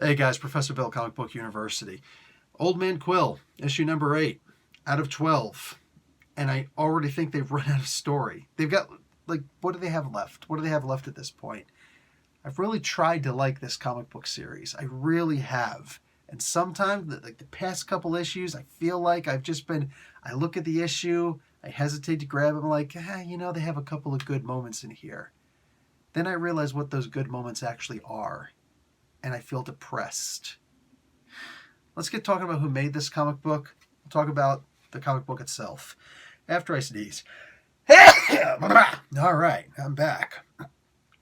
Hey guys, Professor Bill, Comic Book University. Old Man Quill, issue number 8, out of 12. And I already think they've run out of story. They've got, what do they have left? What do they have left at this point? I've really tried to like this comic book series. I really have. And sometimes, the past couple issues, I feel like I look at the issue, I hesitate to grab it, I'm like, they have a couple of good moments in here. Then I realize what those good moments actually are. And I feel depressed. Let's get talking about who made this comic book. We'll talk about the comic book itself. After I sneeze. All right, I'm back.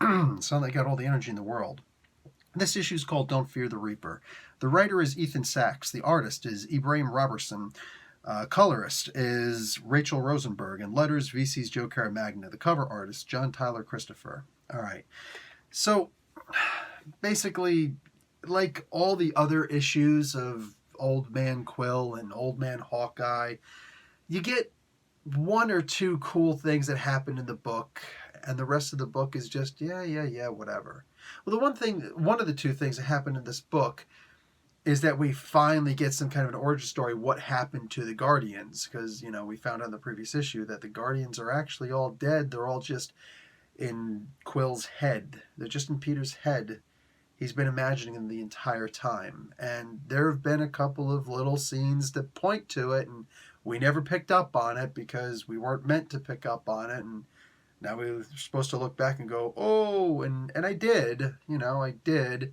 Sound like I got all the energy in the world. This issue is called Don't Fear the Reaper. The writer is Ethan Sachs. The artist is Ibrahim Robertson. Colorist is Rachel Rosenberg. And letters, VC's Joe Caramagna. The cover artist, John Tyler Christopher. All right. So, basically, like all the other issues of Old Man Quill and Old Man Hawkeye, you get one or two cool things that happen in the book, and the rest of the book is just, whatever. Well, one of the two things that happen in this book is that we finally get some kind of an origin story, what happened to the Guardians, because, we found out in the previous issue that the Guardians are actually all dead. They're all just in Quill's head. They're just in Peter's head. He's been imagining them the entire time. And there have been a couple of little scenes that point to it, and we never picked up on it because we weren't meant to pick up on it. And now we were supposed to look back and go, oh, and I did. I did.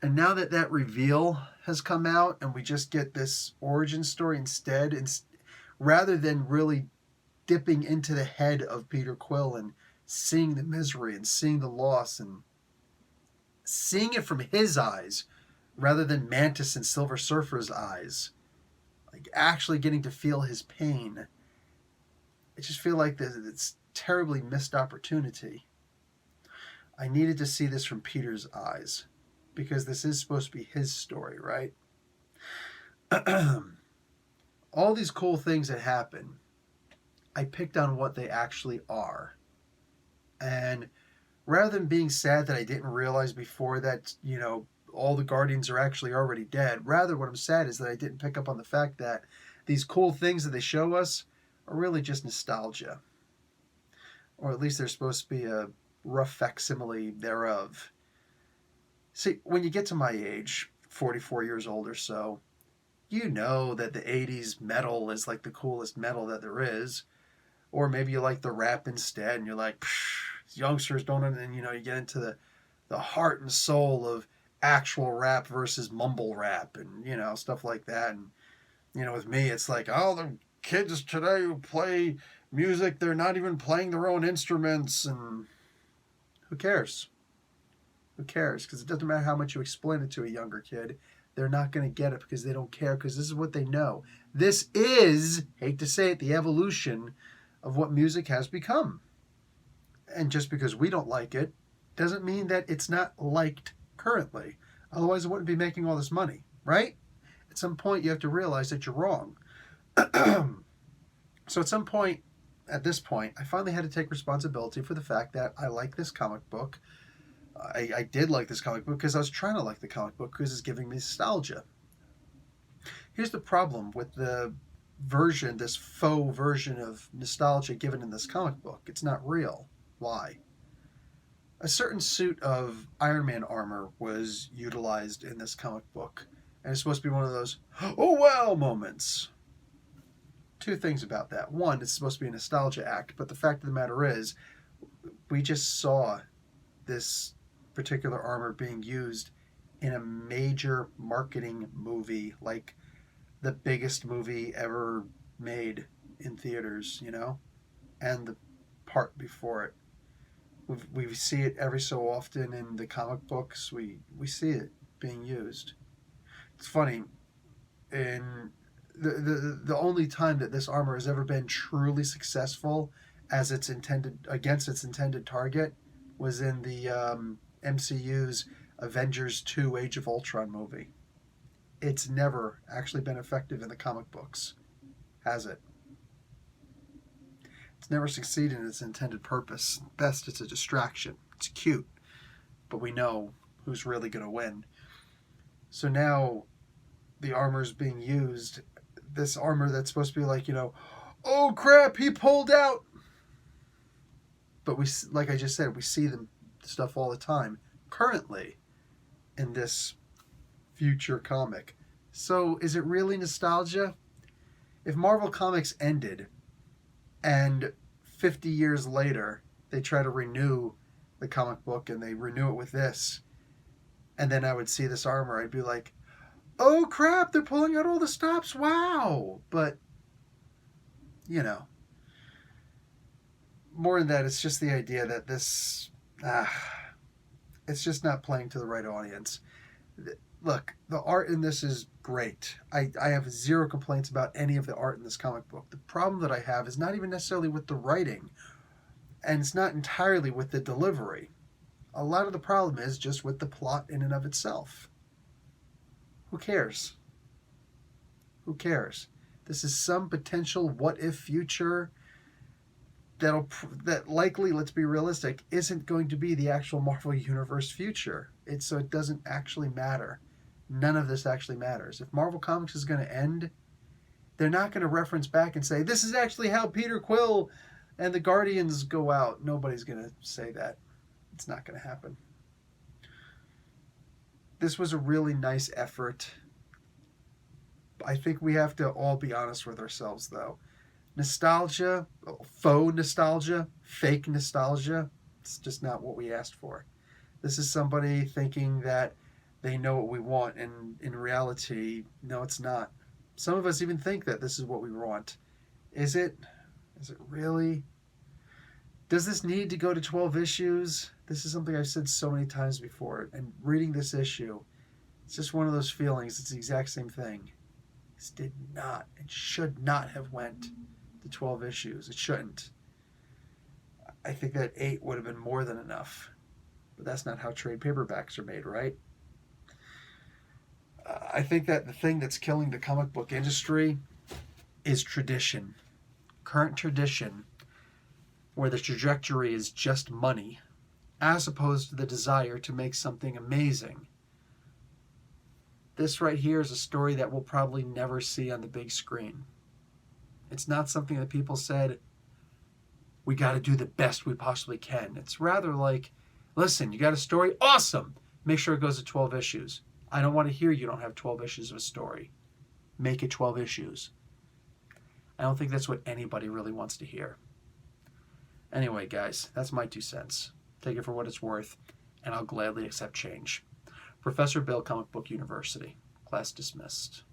And now that reveal has come out and we just get this origin story instead, rather than really dipping into the head of Peter Quill and seeing the misery and seeing the loss and seeing it from his eyes rather than Mantis and Silver Surfer's eyes, like actually getting to feel his pain, I just feel like it's terribly missed opportunity. I needed to see this from Peter's eyes because this is supposed to be his story, right? All these cool things that happen, I picked on what they actually are. And rather than being sad that I didn't realize before that, all the Guardians are actually already dead, rather what I'm sad is that I didn't pick up on the fact that these cool things that they show us are really just nostalgia. Or at least they're supposed to be a rough facsimile thereof. See, when you get to my age, 44 years old or so, you know that the 80s metal is like the coolest metal that there is. Or maybe you like the rap instead, and you're like, youngsters don't, and you get into the heart and soul of actual rap versus mumble rap, and stuff like that. And with me, it's like, oh, the kids today who play music, they're not even playing their own instruments, and who cares? Who cares? Because it doesn't matter how much you explain it to a younger kid, they're not going to get it because they don't care, because this is what they know. This is, hate to say it, the evolution of what music has become. And just because we don't like it doesn't mean that it's not liked currently. Otherwise, it wouldn't be making all this money, right? At some point, you have to realize that you're wrong. So at this point, I finally had to take responsibility for the fact that I like this comic book. I did like this comic book because I was trying to like the comic book because it's giving me nostalgia. Here's the problem with this faux version of nostalgia given in this comic book. It's not real. Why? A certain suit of Iron Man armor was utilized in this comic book, and it's supposed to be one of those, oh wow moments. Two things about that. One, it's supposed to be a nostalgia act, but the fact of the matter is, we just saw this particular armor being used in a major marketing movie, like the biggest movie ever made in theaters, and the part before it. We see it every so often in the comic books. We see it being used. It's funny. In the only time that this armor has ever been truly successful as its intended against its intended target was in the MCU's Avengers 2 Age of Ultron movie. It's never actually been effective in the comic books, has it? It's never succeeded in its intended purpose. Best, it's a distraction. It's cute. But we know who's really going to win. So now the armor is being used. This armor that's supposed to be like, oh crap, he pulled out. But we, like I just said, we see them stuff all the time currently in this future comic. So is it really nostalgia? If Marvel Comics ended and 50 years later they try to renew the comic book and they renew it with this, and then I would see this armor, I'd be like, oh crap, they're pulling out all the stops, wow. But, more than that, it's just the idea that this, it's just not playing to the right audience. Look, the art in this is great. I have zero complaints about any of the art in this comic book. The problem that I have is not even necessarily with the writing, and it's not entirely with the delivery. A lot of the problem is just with the plot in and of itself. Who cares? Who cares? This is some potential what-if future that likely, let's be realistic, isn't going to be the actual Marvel Universe future. So it doesn't actually matter. None of this actually matters. If Marvel Comics is going to end, they're not going to reference back and say, this is actually how Peter Quill and the Guardians go out. Nobody's going to say that. It's not going to happen. This was a really nice effort. I think we have to all be honest with ourselves, though. Nostalgia, faux nostalgia, fake nostalgia, it's just not what we asked for. This is somebody thinking that they know what we want, and in reality, no, it's not. Some of us even think that this is what we want. Is it? Is it really? Does this need to go to 12 issues? This is something I've said so many times before, and reading this issue, it's just one of those feelings. It's the exact same thing. This did not and should not have went to 12 issues. It shouldn't. I think that 8 would have been more than enough. But that's not how trade paperbacks are made, right? I think that the thing that's killing the comic book industry is tradition. Current tradition, where the trajectory is just money, as opposed to the desire to make something amazing. This right here is a story that we'll probably never see on the big screen. It's not something that people said, we got to do the best we possibly can. It's rather like, listen, you got a story? Awesome! Make sure it goes to 12 issues. I don't want to hear you don't have 12 issues of a story. Make it 12 issues. I don't think that's what anybody really wants to hear. Anyway, guys, that's my 2 cents. Take it for what it's worth, and I'll gladly accept change. Professor Bill, Comic Book University. Class dismissed.